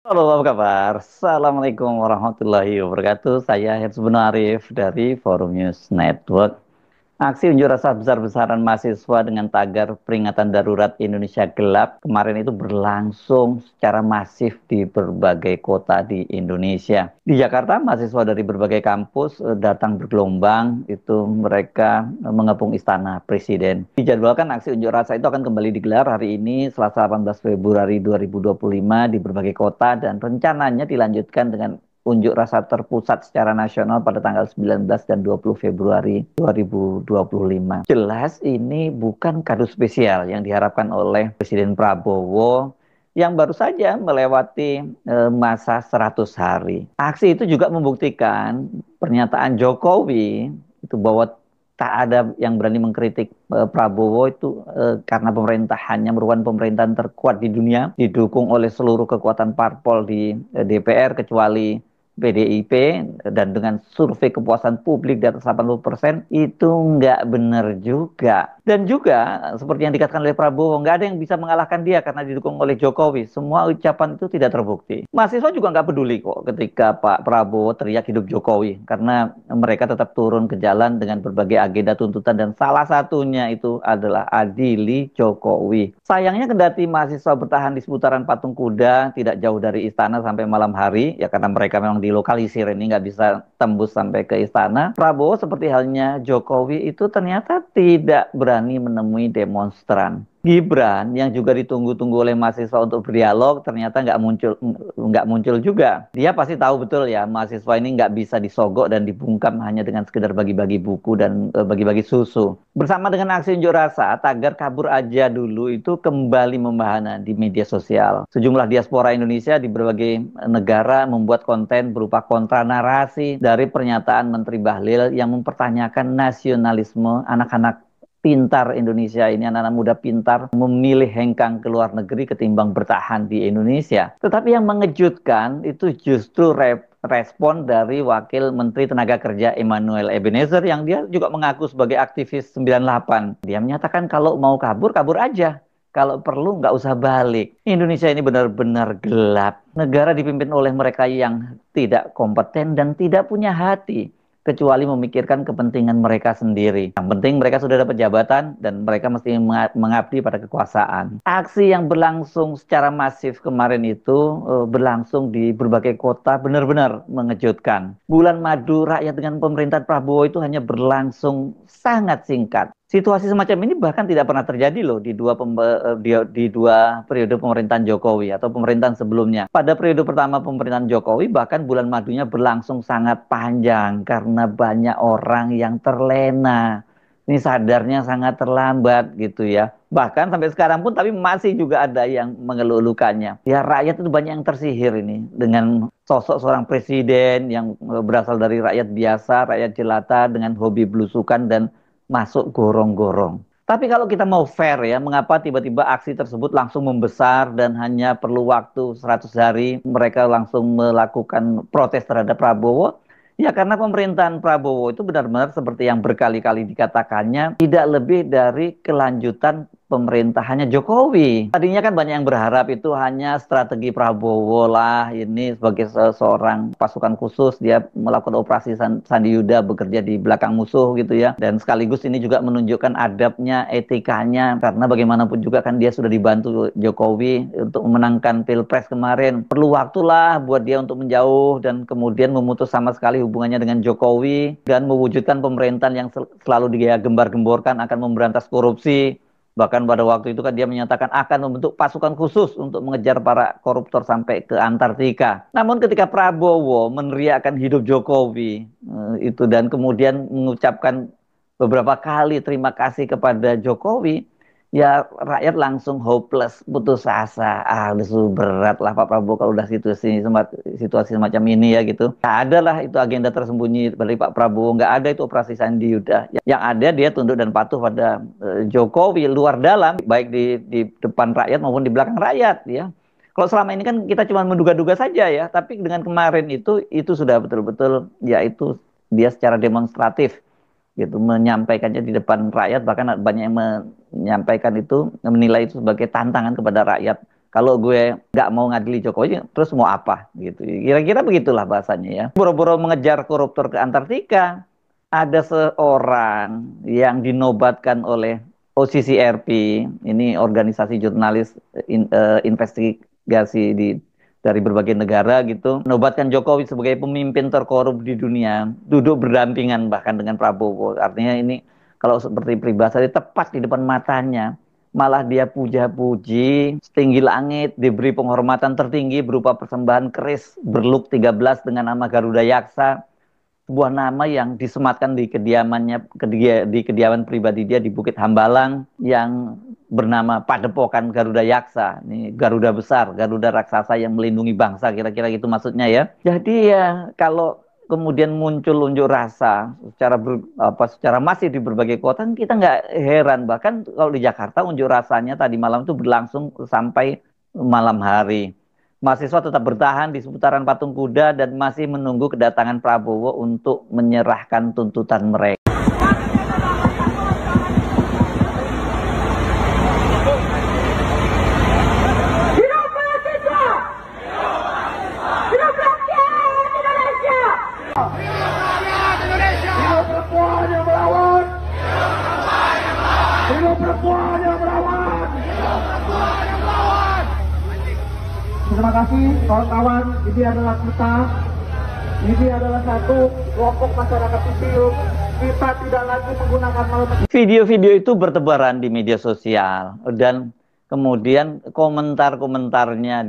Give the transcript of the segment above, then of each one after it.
Halo, apa kabar? Assalamualaikum warahmatullahi wabarakatuh. Saya Herzbun Arif dari Forum News Network. Aksi unjuk rasa besar-besaran mahasiswa dengan tagar peringatan darurat Indonesia Gelap kemarin itu berlangsung secara masif di berbagai kota di Indonesia. Di Jakarta, mahasiswa dari berbagai kampus datang bergelombang, itu mereka mengepung Istana Presiden. Dijadwalkan aksi unjuk rasa itu akan kembali digelar hari ini, Selasa 18 Februari 2025 di berbagai kota dan rencananya dilanjutkan dengan unjuk rasa terpusat secara nasional pada tanggal 19 dan 20 Februari 2025. Jelas ini bukan kado spesial yang diharapkan oleh Presiden Prabowo yang baru saja melewati masa 100 hari. Aksi itu juga membuktikan pernyataan Jokowi itu bahwa tak ada yang berani mengkritik Prabowo itu karena pemerintah hanya merupakan pemerintahan terkuat di dunia, didukung oleh seluruh kekuatan parpol di DPR kecuali PDIP, dan dengan survei kepuasan publik di atas 80% itu nggak benar juga. Dan juga seperti yang dikatakan oleh Prabowo, nggak ada yang bisa mengalahkan dia karena didukung oleh Jokowi. Semua ucapan itu tidak terbukti. Mahasiswa juga nggak peduli kok ketika Pak Prabowo teriak hidup Jokowi, karena mereka tetap turun ke jalan dengan berbagai agenda tuntutan dan salah satunya itu adalah adili Jokowi. Sayangnya kendati mahasiswa bertahan di seputaran patung kuda tidak jauh dari istana sampai malam hari, ya karena mereka memang dilokalisir ini nggak bisa tembus sampai ke istana. Prabowo seperti halnya Jokowi itu ternyata tidak berani menemui demonstran. Gibran yang juga ditunggu-tunggu oleh mahasiswa untuk berdialog ternyata nggak muncul juga. Dia pasti tahu betul ya mahasiswa ini nggak bisa disogok dan dibungkam hanya dengan sekedar bagi-bagi buku dan bagi-bagi susu. Bersama dengan aksi unjuk rasa, tagar kabur aja dulu itu kembali membahana di media sosial. Sejumlah diaspora Indonesia di berbagai negara membuat konten berupa kontra narasi dari pernyataan Menteri Bahlil yang mempertanyakan nasionalisme anak-anak pintar Indonesia ini, anak-anak muda pintar memilih hengkang ke luar negeri ketimbang bertahan di Indonesia. Tetapi yang mengejutkan itu justru respon dari Wakil Menteri Tenaga Kerja Emmanuel Ebenezer yang dia juga mengaku sebagai aktivis 98. Dia menyatakan kalau mau kabur, kabur aja. Kalau perlu nggak usah balik. Indonesia ini benar-benar gelap. Negara dipimpin oleh mereka yang tidak kompeten dan tidak punya hati, kecuali memikirkan kepentingan mereka sendiri. Yang penting mereka sudah dapat jabatan dan mereka mesti mengabdi pada kekuasaan. Aksi yang berlangsung secara masif kemarin itu berlangsung di berbagai kota benar-benar mengejutkan. Bulan madu rakyat dengan pemerintahan Prabowo itu hanya berlangsung sangat singkat. Situasi semacam ini bahkan tidak pernah terjadi loh di dua periode pemerintahan Jokowi atau pemerintahan sebelumnya. Pada periode pertama pemerintahan Jokowi bahkan bulan madunya berlangsung sangat panjang karena banyak orang yang terlena. Ini sadarnya sangat terlambat gitu ya. Bahkan sampai sekarang pun tapi masih juga ada yang mengeluh-elukannya. Ya rakyat itu banyak yang tersihir ini dengan sosok seorang presiden yang berasal dari rakyat biasa, rakyat jelata dengan hobi belusukan dan masuk gorong-gorong. Tapi kalau kita mau fair ya, mengapa tiba-tiba aksi tersebut langsung membesar dan hanya perlu waktu 100 hari mereka langsung melakukan protes terhadap Prabowo? Ya karena pemerintahan Prabowo itu benar-benar seperti yang berkali-kali dikatakannya tidak lebih dari kelanjutan pemerintahannya Jokowi. Tadinya kan banyak yang berharap itu hanya strategi Prabowo lah, ini sebagai seorang pasukan khusus dia melakukan operasi Sandi Yuda bekerja di belakang musuh gitu ya. Dan sekaligus ini juga menunjukkan adabnya, etikanya karena bagaimanapun juga kan dia sudah dibantu Jokowi untuk memenangkan Pilpres kemarin. Perlu waktulah buat dia untuk menjauh dan kemudian memutus sama sekali hubungannya dengan Jokowi dan mewujudkan pemerintahan yang selalu dia gembar-gemborkan akan memberantas korupsi. Bahkan pada waktu itu kan dia menyatakan akan membentuk pasukan khusus untuk mengejar para koruptor sampai ke Antartika. Namun ketika Prabowo meneriakkan hidup Jokowi itu dan kemudian mengucapkan beberapa kali terima kasih kepada Jokowi, ya rakyat langsung hopeless, putus asa. Ah, udah berat lah Pak Prabowo kalau udah situasi semacam ini ya gitu. Nggak ada lah itu agenda tersembunyi dari Pak Prabowo, nggak ada itu operasi Sandi Yuda. Yang ada dia tunduk dan patuh pada Jokowi luar dalam, baik di depan rakyat maupun di belakang rakyat ya. Kalau selama ini kan kita cuma menduga-duga saja ya, tapi dengan kemarin itu sudah betul-betul ya itu dia secara demonstratif gitu menyampaikannya di depan rakyat, bahkan banyak yang menyampaikan itu menilai itu sebagai tantangan kepada rakyat Kalau gue nggak mau ngadili Jokowi, terus mau apa gitu. Kira-kira begitulah bahasanya ya. Boro-boro mengejar koruptor ke Antartika, ada seorang yang dinobatkan oleh OCCRP, ini organisasi jurnalis investigasi dari berbagai negara gitu, menobatkan Jokowi sebagai pemimpin terkorup di dunia, duduk berdampingan bahkan dengan Prabowo. Artinya ini kalau seperti peribahasa tepat di depan matanya, malah dia puja-puji setinggi langit, diberi penghormatan tertinggi berupa persembahan keris berluk 13 dengan nama Garuda Yaksa, sebuah nama yang disematkan di kediamannya, di kediaman pribadi dia di Bukit Hambalang, yang bernama Padepokan Garuda Yaksa. Ini Garuda besar, Garuda raksasa yang melindungi bangsa, kira-kira gitu maksudnya ya. Jadi ya kalau kemudian muncul unjuk rasa secara masif di berbagai kota, kita nggak heran. Bahkan kalau di Jakarta unjuk rasanya tadi malam itu berlangsung sampai malam hari. Mahasiswa tetap bertahan di seputaran Patung Kuda dan masih menunggu kedatangan Prabowo untuk menyerahkan tuntutan mereka. Hidup mahasiswa! Hidup rakyat Indonesia! Hidup perempuan yang melawan! Hidup perempuan yang melawan! Terima kasih kawan-kawan, ini adalah kita, ini adalah satu kelompok masyarakat sipil. Kita tidak lagi menggunakan malam. Video-video itu bertebaran di media sosial dan kemudian komentar-komentarnya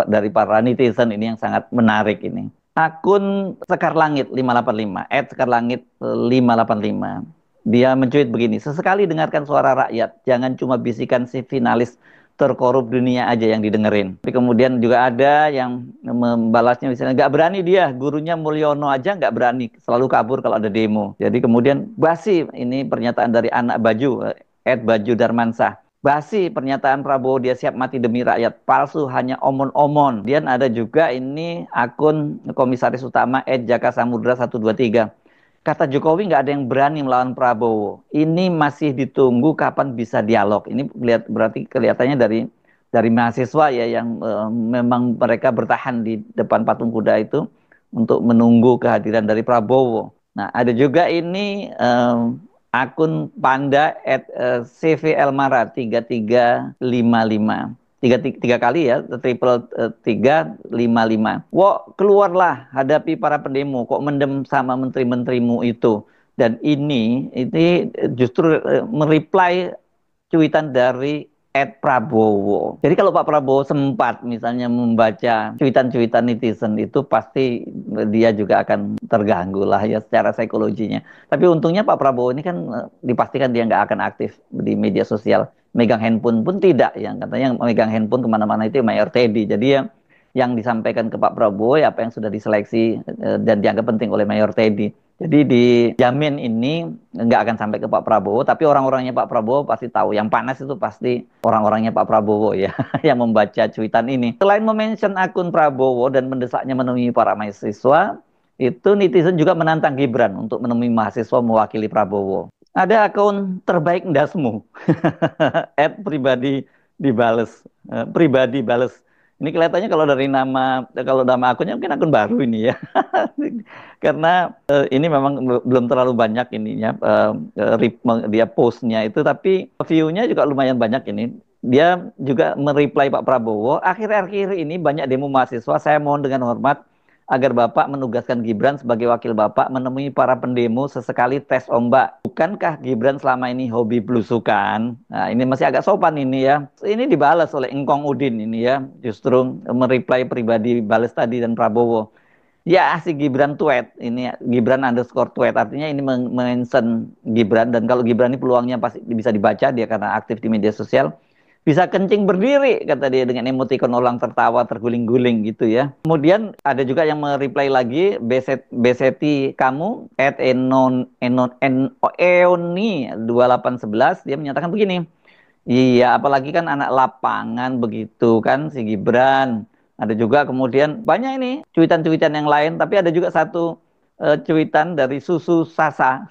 dari para netizen ini yang sangat menarik ini. Akun Sekar Langit 585, @sekarlangit 585. Dia mencuit begini, sesekali dengarkan suara rakyat, jangan cuma bisikan si finalis terkorup dunia aja yang didengerin. Tapi kemudian juga ada yang membalasnya misalnya nggak berani dia, gurunya Mulyono aja nggak berani, selalu kabur kalau ada demo. Jadi kemudian basi, ini pernyataan dari anak Baju, @Baju Darmansah. Basi pernyataan Prabowo dia siap mati demi rakyat, palsu hanya omon-omon. Dan ada juga ini akun Komisaris Utama @Jaka Samudra 123. Kata Jokowi nggak ada yang berani melawan Prabowo. Ini masih ditunggu kapan bisa dialog. Ini berarti kelihatannya dari mahasiswa ya yang memang mereka bertahan di depan Patung Kuda itu untuk menunggu kehadiran dari Prabowo. Nah, ada juga ini akun Panda @CVLmara 3355. Tiga kali ya, triple 355. Wo, keluarlah hadapi para pendemo, kok mendem sama menteri-menterimu itu. Dan ini justru mereply cuitan dari @Prabowo. Jadi kalau Pak Prabowo sempat misalnya membaca cuitan-cuitan netizen itu, pasti dia juga akan terganggu lah ya secara psikologinya. Tapi untungnya Pak Prabowo ini kan dipastikan dia nggak akan aktif di media sosial. Megang handphone pun tidak, yang katanya megang handphone kemana-mana itu Mayor Teddy. Jadi ya yang disampaikan ke Pak Prabowo ya apa yang sudah diseleksi dan dianggap penting oleh Mayor Teddy. Jadi dijamin ini nggak akan sampai ke Pak Prabowo, tapi orang-orangnya Pak Prabowo pasti tahu. Yang panas itu pasti orang-orangnya Pak Prabowo ya, yang membaca cuitan ini. Selain mention akun Prabowo dan mendesaknya menemui para mahasiswa, itu netizen juga menantang Gibran untuk menemui mahasiswa mewakili Prabowo. Ada akun terbaik ndasmu, @pribadi dibales, pribadi bales. Ini kelihatannya kalau nama akunnya mungkin akun baru ini ya. Karena ini memang belum terlalu banyak ininya dia postnya itu, tapi view-nya juga lumayan banyak ini. Dia juga mereply Pak Prabowo, akhir-akhir ini banyak demo mahasiswa, saya mohon dengan hormat agar Bapak menugaskan Gibran sebagai wakil Bapak menemui para pendemo sesekali tes ombak. Bukankah Gibran selama ini hobi belusukan? Nah, ini masih agak sopan ini ya. Ini dibalas oleh Engkong Udin ini ya. Justru mereply pribadi balas tadi dan Prabowo. Ya, si Gibran tweet. Ini Gibran_tweet. Artinya ini mention Gibran. Dan kalau Gibran ini peluangnya pasti bisa dibaca, dia karena aktif di media sosial. Bisa kencing berdiri, kata dia dengan emotikon orang tertawa terguling-guling gitu ya. Kemudian ada juga yang mereply lagi, Beseti kamu, @eoni 2811, dia menyatakan begini, iya apalagi kan anak lapangan begitu kan si Gibran. Ada juga kemudian banyak ini cuitan-cuitan yang lain, tapi ada juga satu cuitan dari Susu Sasa.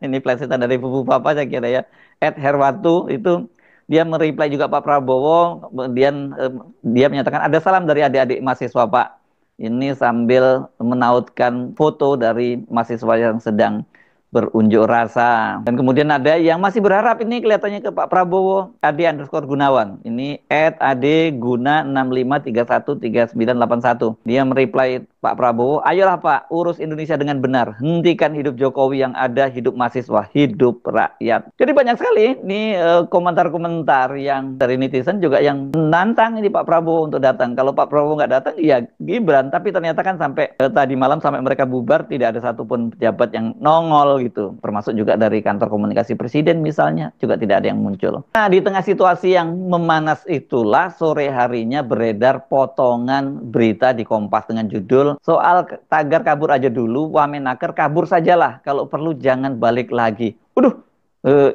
Ini plesetan dari Pupu Papa saya kira ya, @herwatu itu. Dia mereply juga Pak Prabowo, kemudian dia menyatakan ada salam dari adik-adik mahasiswa Pak. Ini sambil menautkan foto dari mahasiswa yang sedang berunjuk rasa. Dan kemudian ada yang masih berharap, ini kelihatannya ke Pak Prabowo, @Gunawan. Ini @Guna 65313981. Dia mereply Pak Prabowo, ayolah Pak, urus Indonesia dengan benar. Hentikan hidup Jokowi yang ada, hidup mahasiswa, hidup rakyat. Jadi banyak sekali ini komentar-komentar yang dari netizen juga yang menantang ini Pak Prabowo untuk datang. Kalau Pak Prabowo nggak datang, ya Gibran. Tapi ternyata kan sampai tadi malam sampai mereka bubar, tidak ada satupun pejabat yang nongol gitu, termasuk juga dari kantor komunikasi presiden misalnya, juga tidak ada yang muncul. Nah, di tengah situasi yang memanas itulah sore harinya beredar potongan berita di Kompas dengan judul soal tagar kabur aja dulu, Wamenaker kabur sajalah, kalau perlu jangan balik lagi. Waduh,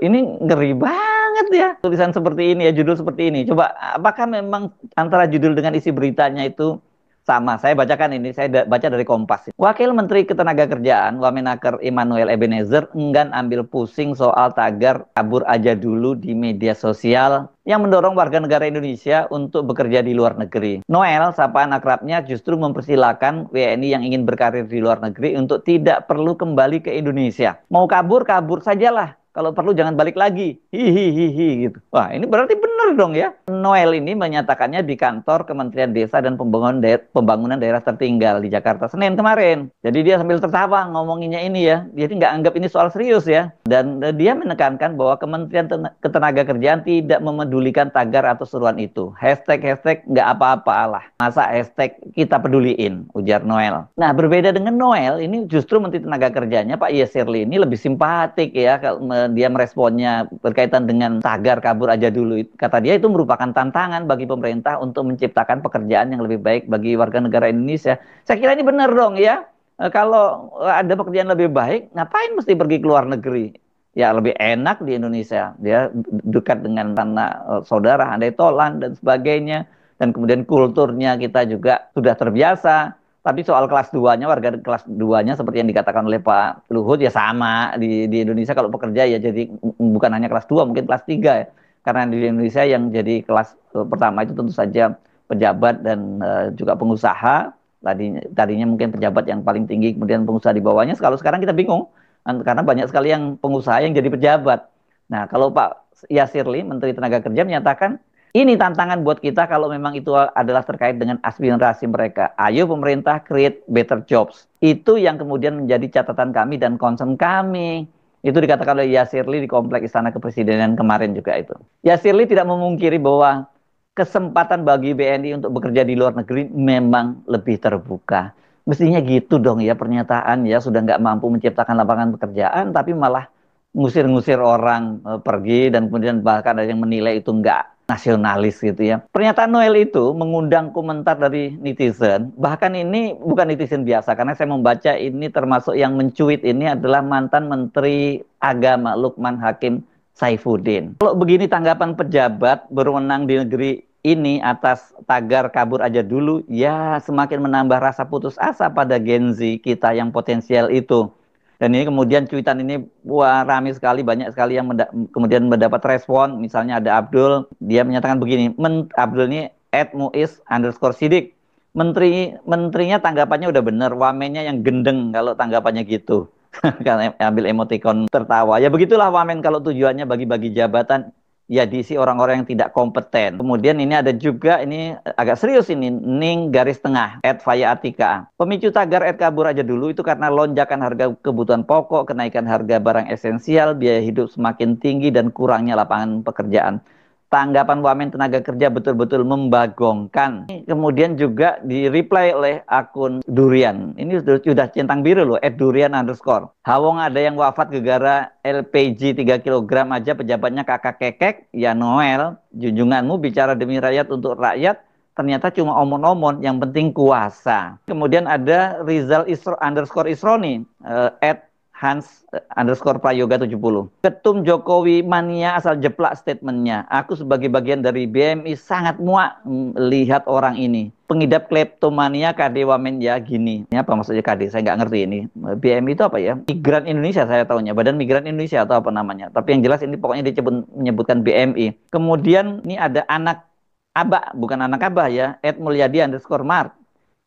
ini ngeri banget ya tulisan seperti ini ya, judul seperti ini. Coba apakah memang antara judul dengan isi beritanya itu sama? Saya bacakan ini, saya baca dari Kompas. Wakil Menteri Ketenagakerjaan Wamenaker Immanuel Ebenezer enggan ambil pusing soal tagar kabur aja dulu di media sosial yang mendorong warga negara Indonesia untuk bekerja di luar negeri. Noel, sapaan akrabnya, justru mempersilahkan WNI yang ingin berkarir di luar negeri untuk tidak perlu kembali ke Indonesia. Mau kabur, kabur sajalah. Kalau perlu jangan balik lagi. Hihihihi gitu. Wah, ini berarti benar dong ya. Noel ini menyatakannya di kantor Kementerian Desa dan Pembangunan Daerah Tertinggal di Jakarta Senin kemarin. Jadi dia sambil tertawa ngomonginnya ini ya. Jadi nggak anggap ini soal serius ya. Dan dia menekankan bahwa Kementerian Ketenagakerjaan tidak memedulikan tagar atau seruan itu. Hashtag nggak apa-apa lah. Masa hashtag kita peduliin, ujar Noel. Nah, berbeda dengan Noel, ini justru Menteri Tenaga Kerjanya Pak Yasirli ini lebih simpatik ya. Dia meresponnya berkaitan dengan tagar kabur aja dulu. Kata dia itu merupakan tantangan bagi pemerintah untuk menciptakan pekerjaan yang lebih baik bagi warga negara Indonesia. Saya kira ini benar dong ya. Kalau ada pekerjaan lebih baik, ngapain mesti pergi ke luar negeri? Ya lebih enak di Indonesia. Dia dekat dengan tanah saudara, handai tolan dan sebagainya. Dan kemudian kulturnya kita juga sudah terbiasa. Tapi soal kelas 2-nya, warga kelas 2-nya seperti yang dikatakan oleh Pak Luhut ya sama. Di Indonesia kalau pekerja ya jadi bukan hanya kelas 2, mungkin kelas 3 ya. Karena di Indonesia yang jadi kelas pertama itu tentu saja pejabat dan juga pengusaha. Tadinya mungkin pejabat yang paling tinggi, kemudian pengusaha di bawahnya. Kalau sekarang kita bingung, karena banyak sekali yang pengusaha yang jadi pejabat. Nah, kalau Pak Yasirli, Menteri Tenaga Kerja menyatakan, ini tantangan buat kita kalau memang itu adalah terkait dengan aspirasi mereka. Ayo pemerintah create better jobs. Itu yang kemudian menjadi catatan kami dan concern kami. Itu dikatakan oleh Yasirli di Kompleks Istana Kepresidenan kemarin juga itu. Yasirli tidak memungkiri bahwa kesempatan bagi BNI untuk bekerja di luar negeri memang lebih terbuka. Mestinya gitu dong ya pernyataan ya, sudah nggak mampu menciptakan lapangan pekerjaan tapi malah ngusir-ngusir orang pergi, dan kemudian bahkan ada yang menilai itu nggak nasionalis gitu ya. Pernyataan Noel itu mengundang komentar dari netizen. Bahkan ini bukan netizen biasa, karena saya membaca ini termasuk yang mencuit ini adalah mantan Menteri Agama Lukman Hakim Saifuddin. Kalau begini tanggapan pejabat berwenang di negeri ini atas tagar kabur aja dulu, ya semakin menambah rasa putus asa pada Gen Z kita yang potensial itu. Dan ini kemudian cuitan ini wah ramai sekali, banyak sekali yang kemudian mendapat respon. Misalnya ada Abdul, dia menyatakan begini, Abdul ini @muiz_sidik. Menterinya tanggapannya udah bener, wamennya yang gendeng kalau tanggapannya gitu. Karena ambil emoticon tertawa. Ya begitulah wamen kalau tujuannya bagi-bagi jabatan, ya diisi orang-orang yang tidak kompeten. Kemudian ini ada juga, ini agak serius ini, Ning garis tengah, @Fayatika. Pemicu tagar kabur aja dulu itu karena lonjakan harga kebutuhan pokok, kenaikan harga barang esensial, biaya hidup semakin tinggi, dan kurangnya lapangan pekerjaan. Tanggapan Wamen Tenaga Kerja betul-betul membagongkan. Kemudian juga di-reply oleh akun Durian. Ini sudah centang biru loh, @durian_. Hawong ada yang wafat gara-gara LPG 3 kg aja pejabatnya kakak kekek. Ya Noel, junjunganmu bicara demi rakyat untuk rakyat, ternyata cuma omon-omon, yang penting kuasa. Kemudian ada Rizal_Isroni, @Hans_Prayoga 70. Ketum Jokowi mania asal jeplak statementnya. Aku sebagai bagian dari BMI sangat muak lihat orang ini. pengidap kleptomania KD Wamenya gini. Ini apa maksudnya KD? Saya nggak ngerti ini. BMI itu apa ya? Migran Indonesia saya tahunya. Badan Migran Indonesia atau apa namanya. Tapi yang jelas ini pokoknya menyebutkan BMI. Kemudian ini ada anak Abah, bukan anak Abah ya. Ed Mulyadi _ Mart.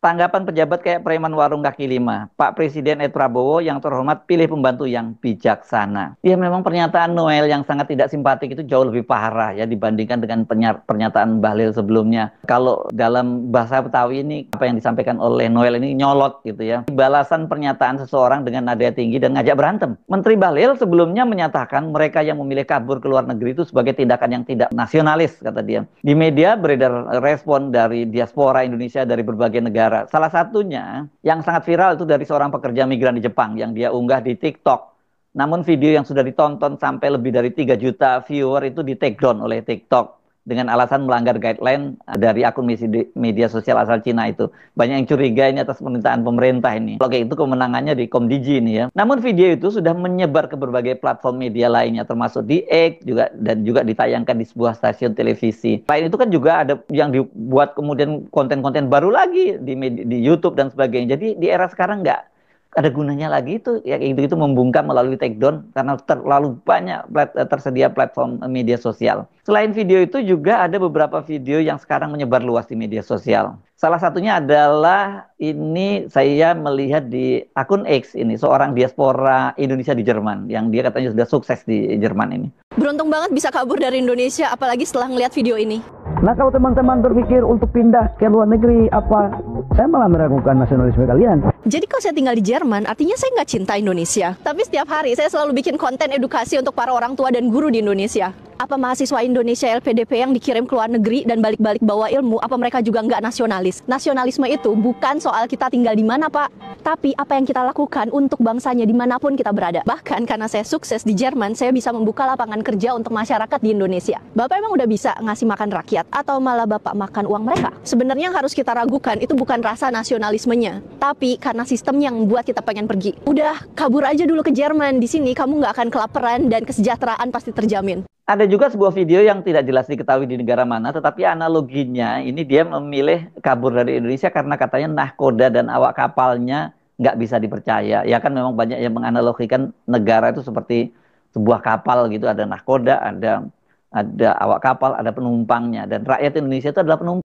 Tanggapan pejabat kayak preman warung kaki lima. Pak Presiden Ed Prabowo yang terhormat pilih pembantu yang bijaksana. Ya memang pernyataan Noel yang sangat tidak simpatik itu jauh lebih parah ya dibandingkan dengan pernyataan Bahlil sebelumnya. Kalau dalam bahasa Betawi ini apa yang disampaikan oleh Noel ini nyolot gitu ya. Balasan pernyataan seseorang dengan nada tinggi dan ngajak berantem. Menteri Bahlil sebelumnya menyatakan mereka yang memilih kabur ke luar negeri itu sebagai tindakan yang tidak nasionalis kata dia. Di media beredar respon dari diaspora Indonesia dari berbagai negara. Salah satunya yang sangat viral itu dari seorang pekerja migran di Jepang yang dia unggah di TikTok. Namun video yang sudah ditonton sampai lebih dari 3 juta viewer itu di take down oleh TikTok dengan alasan melanggar guideline dari akun media sosial asal Cina itu. Banyak yang curiga ini atas permintaan pemerintah ini. Kalau kayak itu kemenangannya di Komdiji ini ya. Namun video itu sudah menyebar ke berbagai platform media lainnya termasuk di X dan juga ditayangkan di sebuah stasiun televisi. Selain itu kan juga ada yang dibuat kemudian konten-konten baru lagi di YouTube dan sebagainya. Jadi di era sekarang nggak ada gunanya lagi itu ya itu membungkam melalui takedown karena terlalu banyak tersedia platform media sosial. Selain video itu juga ada beberapa video yang sekarang menyebar luas di media sosial. Salah satunya adalah ini saya melihat di akun X ini seorang diaspora Indonesia di Jerman yang dia katanya sudah sukses di Jerman ini. Beruntung banget bisa kabur dari Indonesia apalagi setelah ngeliat video ini. Nah kalau teman-teman berpikir untuk pindah ke luar negeri apa, saya malah meragukan nasionalisme kalian. Jadi kalau saya tinggal di Jerman, artinya saya nggak cinta Indonesia. Tapi setiap hari saya selalu bikin konten edukasi untuk para orang tua dan guru di Indonesia. Apa mahasiswa Indonesia LPDP yang dikirim ke luar negeri dan balik-balik bawa ilmu, apa mereka juga nggak nasionalis? Nasionalisme itu bukan soal kita tinggal di mana, Pak. Tapi apa yang kita lakukan untuk bangsanya dimanapun kita berada. Bahkan karena saya sukses di Jerman, saya bisa membuka lapangan kerja untuk masyarakat di Indonesia. Bapak emang udah bisa ngasih makan rakyat atau malah Bapak makan uang mereka? Sebenarnya yang harus kita ragukan itu bukan rasa nasionalismenya, tapi karena sistem yang membuat kita pengen pergi. Udah, kabur aja dulu ke Jerman. Di sini kamu nggak akan kelaparan dan kesejahteraan pasti terjamin. Ada juga sebuah video yang tidak jelas diketahui di negara mana, tetapi analoginya ini dia memilih kabur dari Indonesia karena katanya nahkoda dan awak kapalnya nggak bisa dipercaya. Ya kan memang banyak yang menganalogikan negara itu seperti sebuah kapal gitu, ada nahkoda, ada awak kapal, ada penumpangnya, dan rakyat Indonesia itu adalah penumpang.